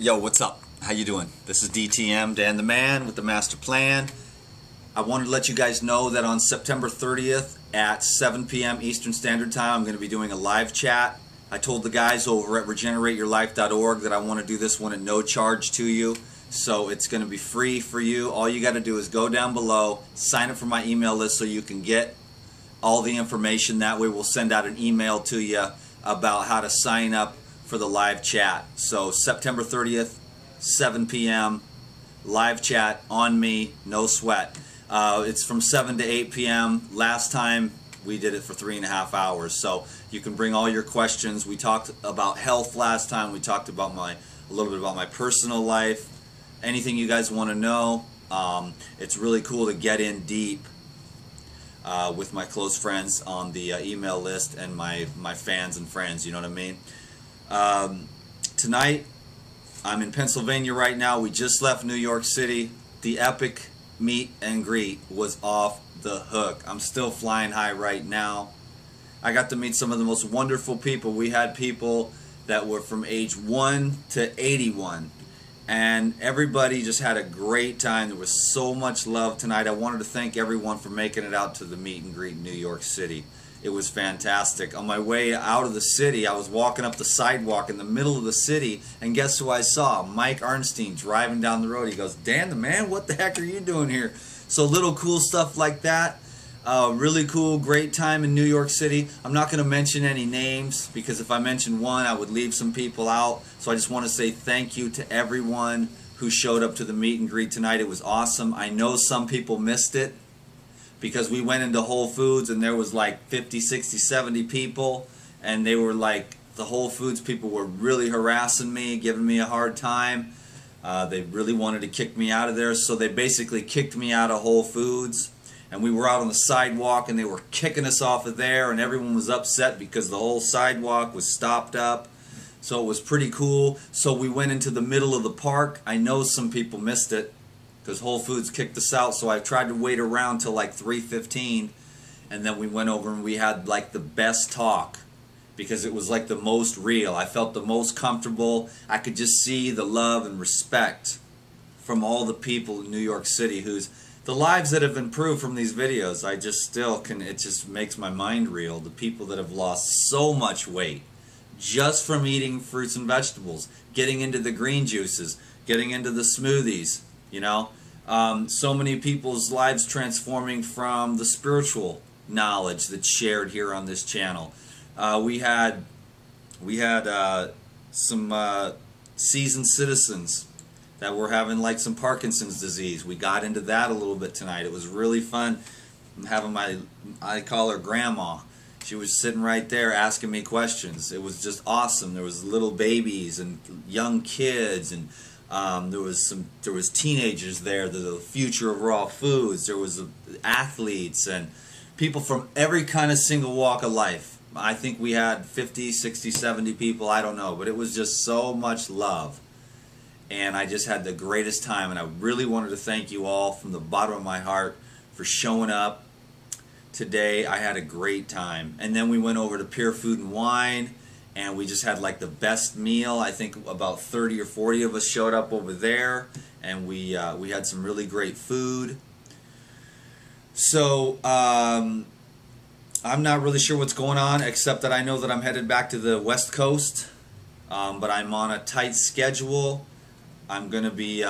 Yo, what's up? How you doing? This is DTM, Dan the Man with the Master Plan. I wanted to let you guys know that on September 30th at 7 p.m. Eastern Standard Time, I'm going to be doing a live chat. I told the guys over at regenerateyourlife.org that I want to do this one at no charge to you. So it's going to be free for you. All you got to do is go down below, sign up for my email list so you can get all the information. That way we'll send out an email to you about how to sign up for the live chat. So September 30th, 7 p.m. live chat on me, no sweat. It's from 7 to 8 p.m. Last time we did it for 3.5 hours. So you can bring all your questions. We talked about health last time. We talked about a little bit about my personal life. Anything you guys want to know. It's really cool to get in deep with my close friends on the email list and my fans and friends, you know what I mean? Tonight, I'm in Pennsylvania right now. We just left New York City. The epic meet and greet was off the hook. I'm still flying high right now. I got to meet some of the most wonderful people. We had people that were from age 1 to 81. And everybody just had a great time. There was so much love tonight. I wanted to thank everyone for making it out to the meet and greet in New York City. It was fantastic. On my way out of the city, I was walking up the sidewalk in the middle of the city, and guess who I saw? Mike Arnstein driving down the road. He goes, "Dan the Man, what the heck are you doing here?" So little cool stuff like that. Really cool, great time in New York City. I'm not going to mention any names because if I mention one, I would leave some people out. So I just want to say thank you to everyone who showed up to the meet and greet tonight. It was awesome. I know some people missed it because we went into Whole Foods and there was like 50, 60, 70 people, and they were like, the Whole Foods people were really harassing me, giving me a hard time. They really wanted to kick me out of there, so they basically kicked me out of Whole Foods. And we were out on the sidewalk and they were kicking us off of there, and everyone was upset because the whole sidewalk was stopped up. So it was pretty cool. So we went into the middle of the park. I know some people missed it because Whole Foods kicked us out, so I tried to wait around till like 3:15, and then we went over and we had like the best talk because it was like the most real. I felt the most comfortable. I could just see the love and respect from all the people in New York City the lives that have improved from these videos. I just still can, it just makes my mind reel. The people that have lost so much weight just from eating fruits and vegetables, getting into the green juices, getting into the smoothies, you know. So many people's lives transforming from the spiritual knowledge that's shared here on this channel. We had some seasoned citizens that were having like some Parkinson's disease. We got into that a little bit tonight. It was really fun. I'm having I call her Grandma. She was sitting right there asking me questions. It was just awesome. There was little babies and young kids, and there was teenagers there. The future of raw foods. There was athletes and people from every kind of single walk of life. I think we had 50, 60, 70 people. I don't know, but it was just so much love. And I just had the greatest time, and I really wanted to thank you all from the bottom of my heart for showing up today. I had a great time. And then we went over to Pure Food and Wine, and we just had like the best meal. I think about 30 or 40 of us showed up over there, and we had some really great food. So I'm not really sure what's going on, except that I know that I'm headed back to the West Coast, but I'm on a tight schedule. I'm gonna be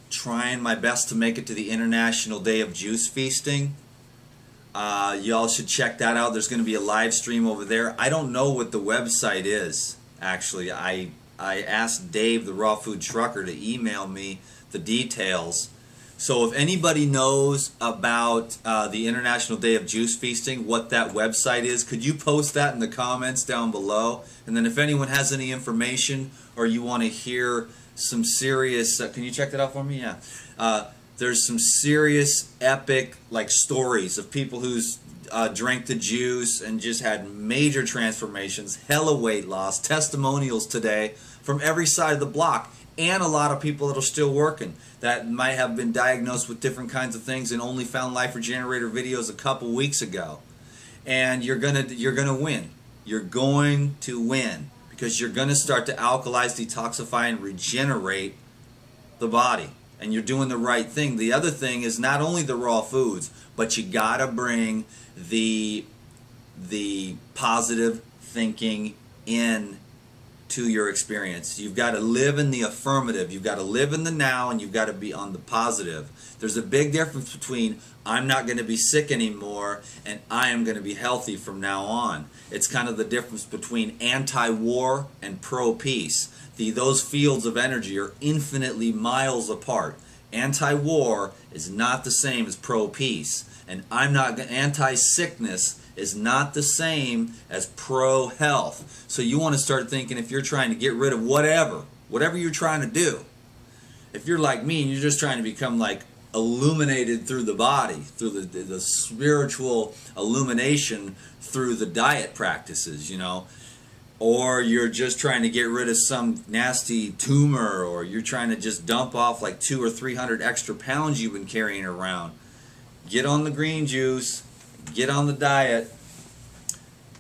trying my best to make it to the International Day of Juice Feasting. Y'all should check that out. There's gonna be a live stream over there. I don't know what the website is, actually. I asked Dave, the raw food trucker, to email me the details. So if anybody knows about the International Day of Juice Feasting, what that website is, could you post that in the comments down below? And then if anyone has any information or you want to hear some serious, can you check that out for me? Yeah. There's some serious epic like stories of people who's drank the juice and just had major transformations, hella weight loss, testimonials today from every side of the block. And a lot of people that are still working that might have been diagnosed with different kinds of things and only found Life Regenerator videos a couple weeks ago. And you're gonna win. You're going to win because you're going to start to alkalize, detoxify, and regenerate the body. And you're doing the right thing. The other thing is not only the raw foods, but you got to bring the positive thinking in to your experience. You've got to live in the affirmative. You've got to live in the now, and you've got to be on the positive. There's a big difference between I'm not going to be sick anymore and I am going to be healthy from now on. It's kind of the difference between anti-war and pro-peace. Those fields of energy are infinitely miles apart. Anti-war is not the same as pro-peace, and anti-sickness is not the same as pro-health. So you want to start thinking, if you're trying to get rid of whatever you're trying to do, if you're like me and you're just trying to become like illuminated through the body, through the spiritual illumination through the diet practices, you know, or you're just trying to get rid of some nasty tumor, or you're trying to just dump off like 200 or 300 extra pounds you've been carrying around, get on the green juice, get on the diet,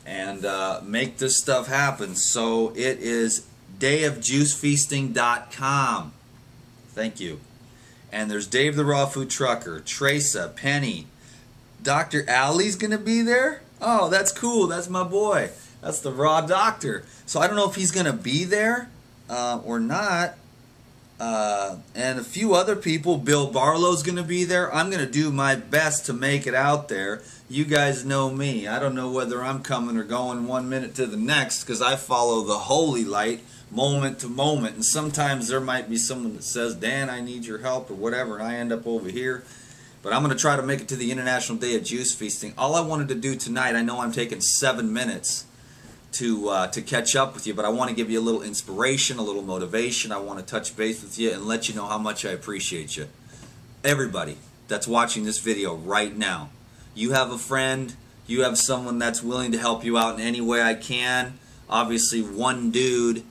and make this stuff happen. So it is dayofjuicefeasting.com. Thank you. And there's Dave the Raw Food Trucker, Teresa, Penny, Dr. Allie's going to be there. Oh, that's cool. That's my boy. That's the Raw Doctor. So I don't know if he's going to be there or not. And a few other people. Bill Barlow's going to be there. I'm going to do my best to make it out there. You guys know me. I don't know whether I'm coming or going 1 minute to the next, because I follow the holy light moment to moment. And sometimes there might be someone that says, Dan, I need your help or whatever, and I end up over here. But I'm going to try to make it to the International Day of Juice Feasting. All I wanted to do tonight, I know I'm taking 7 minutes to catch up with you, but I want to give you a little inspiration, a little motivation. I want to touch base with you and let you know how much I appreciate you. Everybody that's watching this video right now, you have a friend, you have someone that's willing to help you out in any way I can. Obviously, one dude,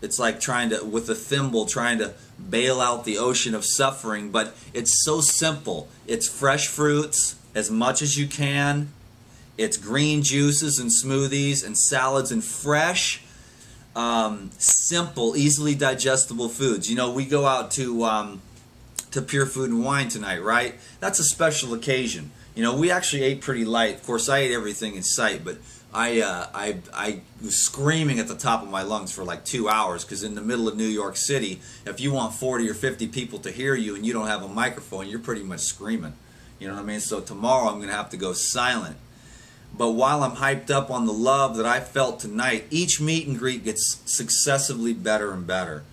it's like with a thimble, trying to bail out the ocean of suffering, but it's so simple. It's fresh fruits as much as you can. It's green juices and smoothies and salads and fresh, simple, easily digestible foods. You know, we go out to Pure Food and Wine tonight, right? That's a special occasion. You know, we actually ate pretty light. Of course, I ate everything in sight, but I was screaming at the top of my lungs for like 2 hours, because in the middle of New York City, if you want 40 or 50 people to hear you and you don't have a microphone, you're pretty much screaming. You know what I mean? So tomorrow I'm going to have to go silent. But while I'm hyped up on the love that I felt tonight, each meet and greet gets successively better and better.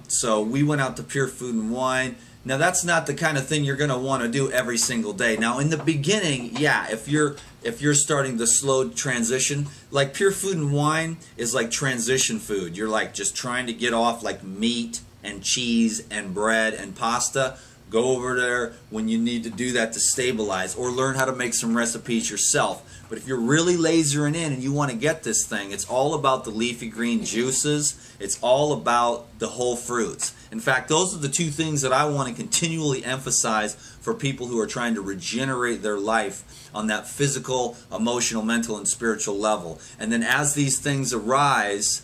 So we went out to Pure Food and Wine. Now that's not the kind of thing you're going to want to do every single day. Now in the beginning, yeah, if you're starting the slow transition, like Pure Food and Wine is like transition food. You're like just trying to get off like meat and cheese and bread and pasta. Go over there when you need to do that to stabilize, or learn how to make some recipes yourself. But if you're really lasering in and you want to get this thing, it's all about the leafy green juices. It's all about the whole fruits. In fact, those are the two things that I want to continually emphasize for people who are trying to regenerate their life on that physical, emotional, mental, and spiritual level. And then as these things arise,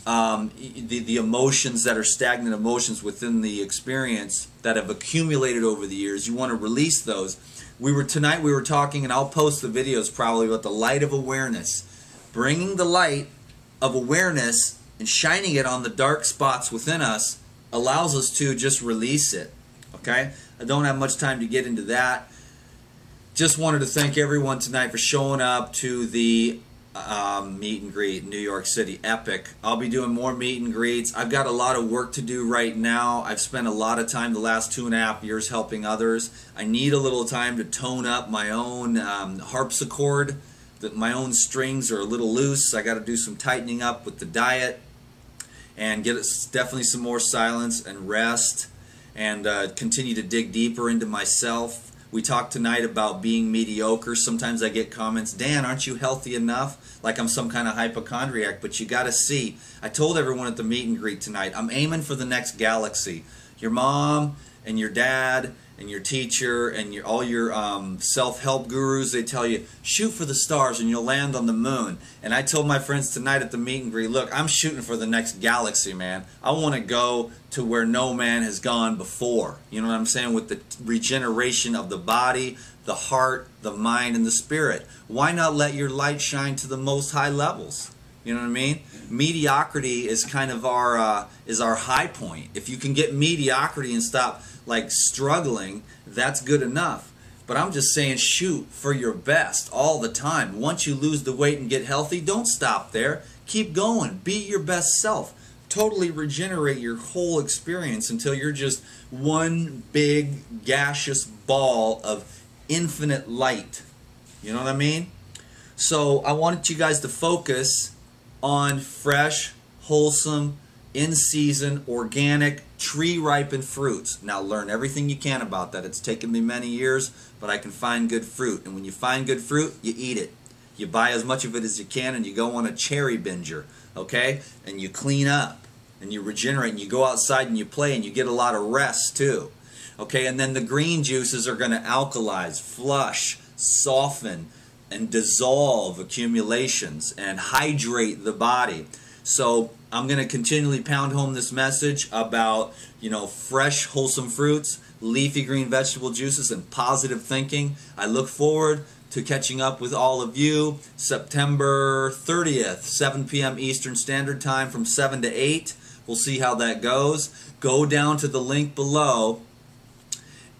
the emotions that are stagnant emotions within the experience that have accumulated over the years, you want to release those. Tonight we were talking, and I'll post the videos probably, about the light of awareness. Bringing the light of awareness and shining it on the dark spots within us allows us to just release it. Okay? I don't have much time to get into that. Just wanted to thank everyone tonight for showing up to the meet and greet in New York City. Epic. I'll be doing more meet and greets. I've got a lot of work to do right now. I've spent a lot of time the last 2.5 years helping others. I need a little time to tone up my own harpsichord. My own strings are a little loose. I got to do some tightening up with the diet and get definitely some more silence and rest, and continue to dig deeper into myself. We talked tonight about being mediocre. Sometimes I get comments, Dan, aren't you healthy enough? Like I'm some kind of hypochondriac. But you got to see, I told everyone at the meet and greet tonight, I'm aiming for the next galaxy. Your mom and your dad and your teacher and all your self-help gurus, they tell you, shoot for the stars and you'll land on the moon. And I told my friends tonight at the meet and greet, look, I'm shooting for the next galaxy, man. I want to go to where no man has gone before. You know what I'm saying? With the regeneration of the body, the heart, the mind, and the spirit. Why not let your light shine to the most high levels? You know what I mean? Mediocrity is kind of our high point. If you can get mediocrity and stop like struggling, that's good enough. But I'm just saying, shoot for your best all the time. Once you lose the weight and get healthy, don't stop there. Keep going. Be your best self. Totally regenerate your whole experience until you're just one big gaseous ball of infinite light. You know what I mean? So I wanted you guys to focus on fresh, wholesome, in-season, organic, tree-ripened fruits. Now learn everything you can about that. It's taken me many years, but I can find good fruit. And when you find good fruit, you eat it. You buy as much of it as you can, and you go on a cherry binger, okay? And you clean up, and you regenerate, and you go outside and you play, and you get a lot of rest too. Okay, and then the green juices are going to alkalize, flush, soften, and dissolve accumulations and hydrate the body. So I'm going to continually pound home this message about, you know, fresh, wholesome fruits, leafy green vegetable juices, and positive thinking. I look forward to catching up with all of you September 30th, 7 p.m. Eastern Standard Time from 7 to 8. We'll see how that goes. Go down to the link below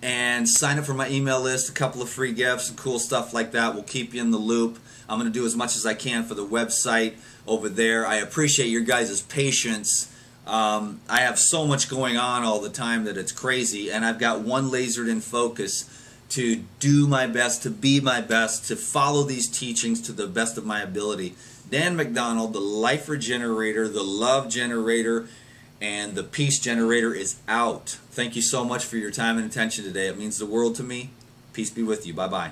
and sign up for my email list, a couple of free gifts and cool stuff like that. We'll keep you in the loop. I'm going to do as much as I can for the website over there. I appreciate your guys' patience. I have so much going on all the time that it's crazy, and I've got one lasered in focus to do my best, to be my best, to follow these teachings to the best of my ability. Dan McDonald, the life regenerator, the love generator, and the peace generator is out. Thank you so much for your time and attention today. It means the world to me. Peace be with you. Bye-bye.